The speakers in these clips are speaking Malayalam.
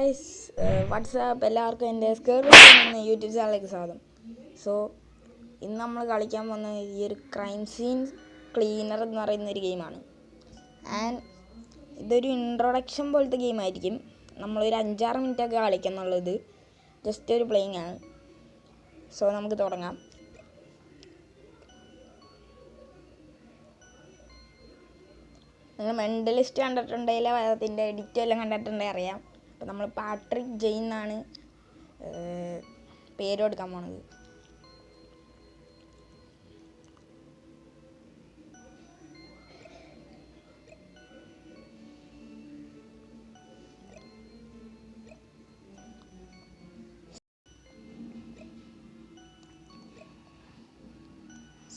ഗൈസ്, വാട്സാപ്പ് എല്ലാവർക്കും എൻ്റെ സ്കെയർ എന്ന യൂട്യൂബ് ചാനലിലേക്ക് സ്വാഗതം. സോ ഇന്ന് നമ്മൾ കളിക്കാൻ പോകുന്ന ഈ ഒരു ക്രൈം സീൻ ക്ലീനർ എന്ന് പറയുന്ന ഒരു ഗെയിമാണ്. ആൻഡ് ഇതൊരു ഇൻട്രൊഡക്ഷൻ പോലത്തെ ഗെയിമായിരിക്കും. നമ്മളൊരു 5-6 മിനിറ്റൊക്കെ കളിക്കുന്നുള്ളത്. ജസ്റ്റ് ഒരു പ്ലേയിങ് ആണ്. സോ നമുക്ക് തുടങ്ങാം. നിങ്ങൾ മെൻ്റലിസ്റ്റ് കണ്ടിട്ടുണ്ടെങ്കിൽ അതിൻ്റെ എഡിറ്റ് എല്ലാം കണ്ടിട്ടുണ്ടെങ്കിൽ അറിയാം. അപ്പോൾ നമ്മൾ പാട്രിക് ജെയിൻ എന്നാണ് പേര് കൊടുക്കാൻ പോണത്.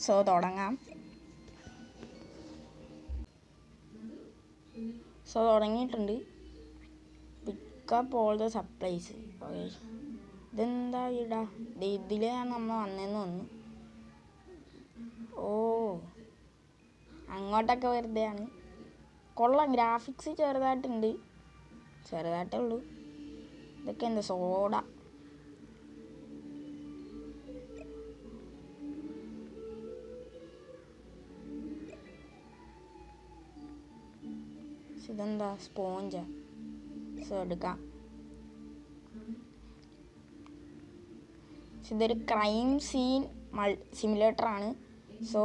സോ തുടങ്ങാം. സോ തുടങ്ങിയിട്ടുണ്ട്. Pickup all the supplies. Okay, ഇതെന്താ ഇടാ? ഇതിലാണ് നമ്മൾ വന്നതെന്ന് തോന്നുന്നു. ഓ, അങ്ങോട്ടൊക്കെ വെറുതെയാണ്. കൊള്ളാം, ഗ്രാഫിക്സ് ചെറുതായിട്ടുണ്ട്. ചെറുതായിട്ടേ ഉള്ളൂ. ഇതൊക്കെ എന്താ സോഡ? ഇതെന്താ? സ്പോഞ്ചാ. സോ എടുക്കാം. ഇതൊരു ക്രൈം സീൻ സിമുലേറ്ററാണ്. സോ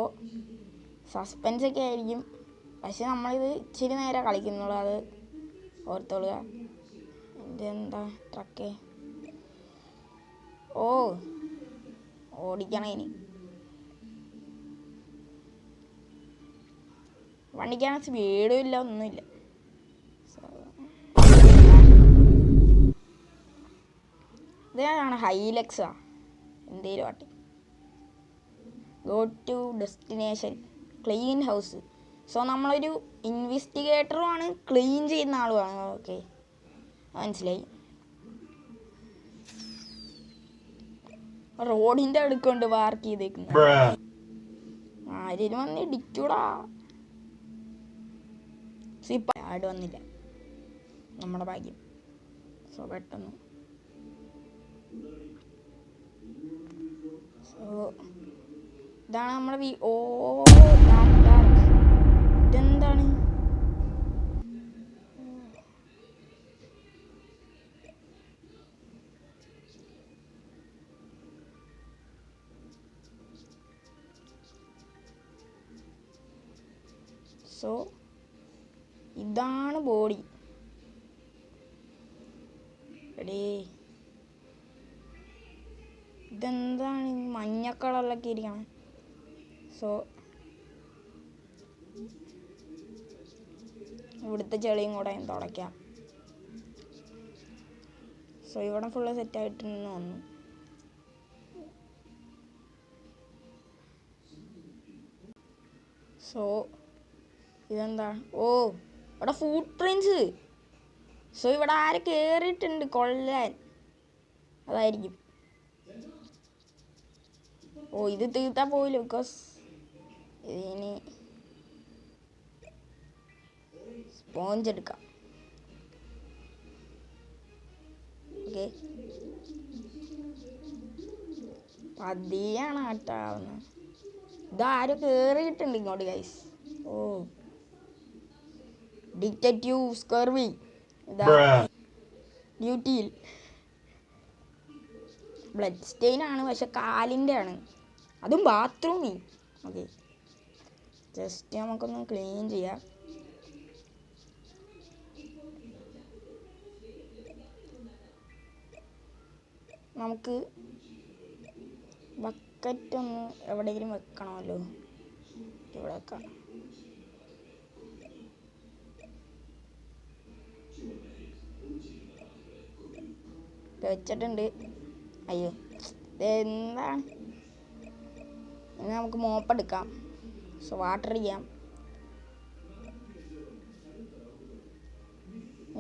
സസ്പെൻസ് ഒക്കെ ആയിരിക്കും. പക്ഷെ നമ്മളിത് ഇച്ചിരി നേരം കളിക്കുന്നുള്ളൂ, അത് ഓർത്തോളുക. ഇതെന്താ? ട്രക്ക്. ഓ, ഓടിക്കണം ഇനി. വണ്ടിക്കാണ് സ്പീഡും ഇല്ല, ഒന്നുമില്ല. ഇതാണ് ഹൈലക്സാ, എന്തേലും ആട്ടെ. Go to destination clean house. So നമ്മളൊരു ഇൻവെസ്റ്റിഗേറ്ററുമാണ്, ക്ലീൻ ചെയ്യുന്ന ആളുമാണ്. ഓക്കെ, മനസ്സിലായി. റോഡിൻ്റെ അടുക്കൊണ്ട് പാർക്ക് ചെയ്തേക്കുന്നു. ആരും വന്ന് ഇടിക്കൂടാ. ആട് വന്നില്ല, നമ്മുടെ ഭാഗ്യം. സോ പെട്ടെന്ന് ഇതാണ് നമ്മുടെ ഓ ഇതെന്താണ്? സോ ഇതാണ് ബോഡി. എടേ, ഇതെന്താണ് മഞ്ഞ കളറിലൊക്കെ ഇരിക്കണം? സോ ഇവിടുത്തെ ചെളിയും കൂടെ തുടയ്ക്കാം. സോ ഇവിടെ ഫുള്ള് സെറ്റായിട്ടെന്ന് തോന്നുന്നു. സോ ഇതെന്താ? ഓ, ഇവിടെ ഫുട് പ്രിൻസ്. സോ ഇവിടെ ആരെ കയറിയിട്ടുണ്ട് കൊല്ലാൻ, അതായിരിക്കും. ഓ, ഇത് തീർത്താൽ പോയില്ല. ബിക്കോസ് ഇതിനി സ്പോഞ്ച് എടുക്കാം. ഓക്കെ, പതിയാണ് ആട്ടാവുന്നത്. ഇതാരും കയറിയിട്ടുണ്ട് ഇങ്ങോട്ട് ഗൈസ്. ഓ, ഡിറ്റക്റ്റീവ് സ്കർവി ഇതാ ഡ്യൂട്ടിയിൽ. ബ്ലഡ് സ്റ്റെയിൻ ആണ്, പക്ഷെ കാലിൻ്റെ ആണ്, അതും ബാത്റൂമിൽ. ഓക്കെ, ജസ്റ്റ് നമുക്കൊന്ന് ക്ലീൻ ചെയ്യാം. നമുക്ക് ബക്കറ്റ് ഒന്ന് എവിടെയെങ്കിലും വെക്കണമല്ലോ. ഇവിടെ വെക്കാം. വെച്ചിട്ടുണ്ട്. അയ്യോ, ഇതെന്താണ്? ഇനി നമുക്ക് മോപ്പെടുക്കാം. സോ വാട്ടർ ചെയ്യാം.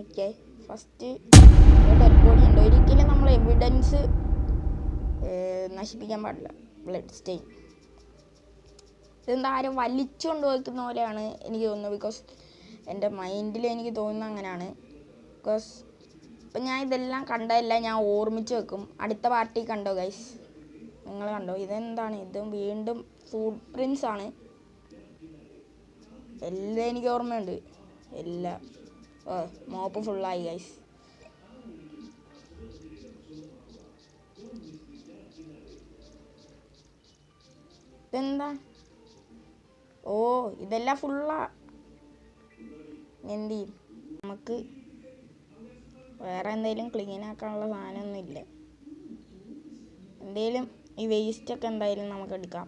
ഓക്കെ, ഫസ്റ്റ് ഡെഡ് ബോഡി ഉണ്ട്. ഒരിക്കലും നമ്മൾ എവിഡൻസ് നശിപ്പിക്കാൻ പാടില്ല. Blood stain. ഇതെന്താ ആരും വലിച്ചു കൊണ്ട് വയ്ക്കുന്ന പോലെയാണ് എനിക്ക് തോന്നുന്നത്. ബിക്കോസ് എൻ്റെ മൈൻഡിൽ എനിക്ക് തോന്നുന്നത് അങ്ങനെയാണ്. ബിക്കോസ് അപ്പം ഞാൻ ഇതെല്ലാം കണ്ടതല്ല ഞാൻ ഓർമ്മിച്ച് വെക്കും. അടുത്ത പാർട്ടി കണ്ടോ ഗൈസ്? നിങ്ങൾ കണ്ടോ? ഇതെന്താണ്? ഇത് വീണ്ടും ഫുട് പ്രിൻസ് ആണ്. എല്ലാം എനിക്ക് ഓർമ്മയുണ്ട്. എല്ലാം മോപ്പ് ഫുള്ളായി ഗൈസ്. ഇതെന്താ? ഓ ഇതെല്ലാം ഫുള്ളാ. എന്ത് ചെയ്യും? നമുക്ക് വേറെ എന്തെങ്കിലും ക്ലീൻ ആക്കാനുള്ള സാധനമൊന്നുമില്ല. എന്തെങ്കിലും ഈ വേസ്റ്റൊക്കെ എന്തായാലും നമുക്ക് എടുക്കാം.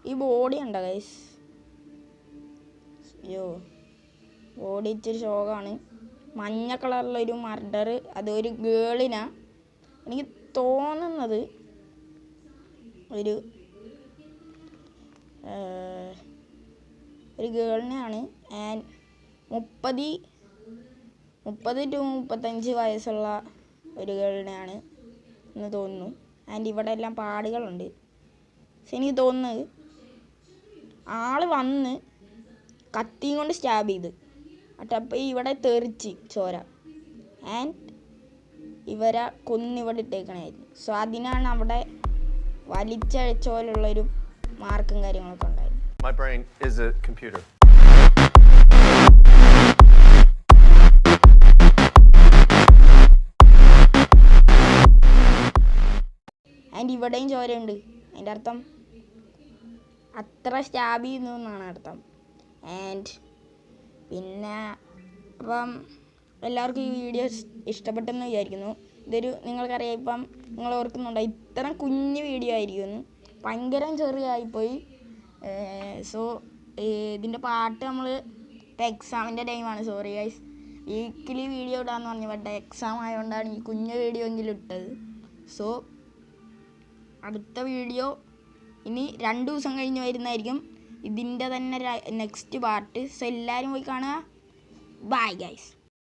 ഈ ബോഡി ഉണ്ടോ ഗൈസ്? അയ്യോ ബോഡി ഇച്ചിരി ശോകമാണ്. മഞ്ഞ കളറിലൊരു മർഡർ. അതൊരു ഗേളിനാ എനിക്ക് തോന്നുന്നത്. ഒരു ഗേളിനെയാണ്. ആൻഡ് 30 to 35 വയസ്സുള്ള ഒരു ഗേളിനെയാണ് എന്ന് തോന്നുന്നു. ആൻഡ് ഇവിടെ എല്ലാം പാടുകളുണ്ട്. പക്ഷെ എനിക്ക് തോന്നുന്നത് ആള് വന്ന് കത്തിയും കൊണ്ട് സ്റ്റാബ് ചെയ്ത് അപ്പം ഇവിടെ തെറിച്ച് ചോര. ആൻഡ് ഇവരെ കൊന്നിവിടെ ഇട്ടേക്കണായിരുന്നു. സോ അതിനാണ് അവിടെ വലിച്ചഴച്ച പോലുള്ളൊരു മാർക്കും കാര്യങ്ങളൊക്കെ ഉണ്ടായിരുന്നു. My brain is a computer. And ഇവിടെയും ചോരയുണ്ട്. അതിൻ്റെ അർത്ഥം അത്ര സ്റ്റാബ് ചെയ്യുന്നു എന്നാണ് അർത്ഥം. ആൻഡ് പിന്നെ അപ്പം എല്ലാവർക്കും ഈ വീഡിയോ ഇഷ്ടപ്പെട്ടെന്ന് വിചാരിക്കുന്നു. ഇതൊരു നിങ്ങൾക്കറിയാം, ഇപ്പം നിങ്ങൾ ഓർക്കുന്നുണ്ടോ ഇത്ര കുഞ്ഞു വീഡിയോ ആയിരിക്കുമെന്ന്? ഭയങ്കര ചെറിയായിപ്പോയി. സോ ഇതിൻ്റെ പാട്ട് നമ്മൾ ഇപ്പം എക്സാമിൻ്റെ ടൈമാണ്. സോറി ഗൈസ്, വീക്കിലി വീഡിയോ ഇടാമെന്ന് പറഞ്ഞു. ബട്ട് എക്സാം ആയതുകൊണ്ടാണ് ഈ കുഞ്ഞു വീഡിയോ എങ്കിലും ഇട്ടത്. സോ അടുത്ത വീഡിയോ ഇനി 2 ദിവസം കഴിഞ്ഞ് വരുന്നതായിരിക്കും. ഇതിൻ്റെ തന്നെ നെക്സ്റ്റ് പാർട്ട്. സോ എല്ലാവരും പോയി കാണുക. Bye guys.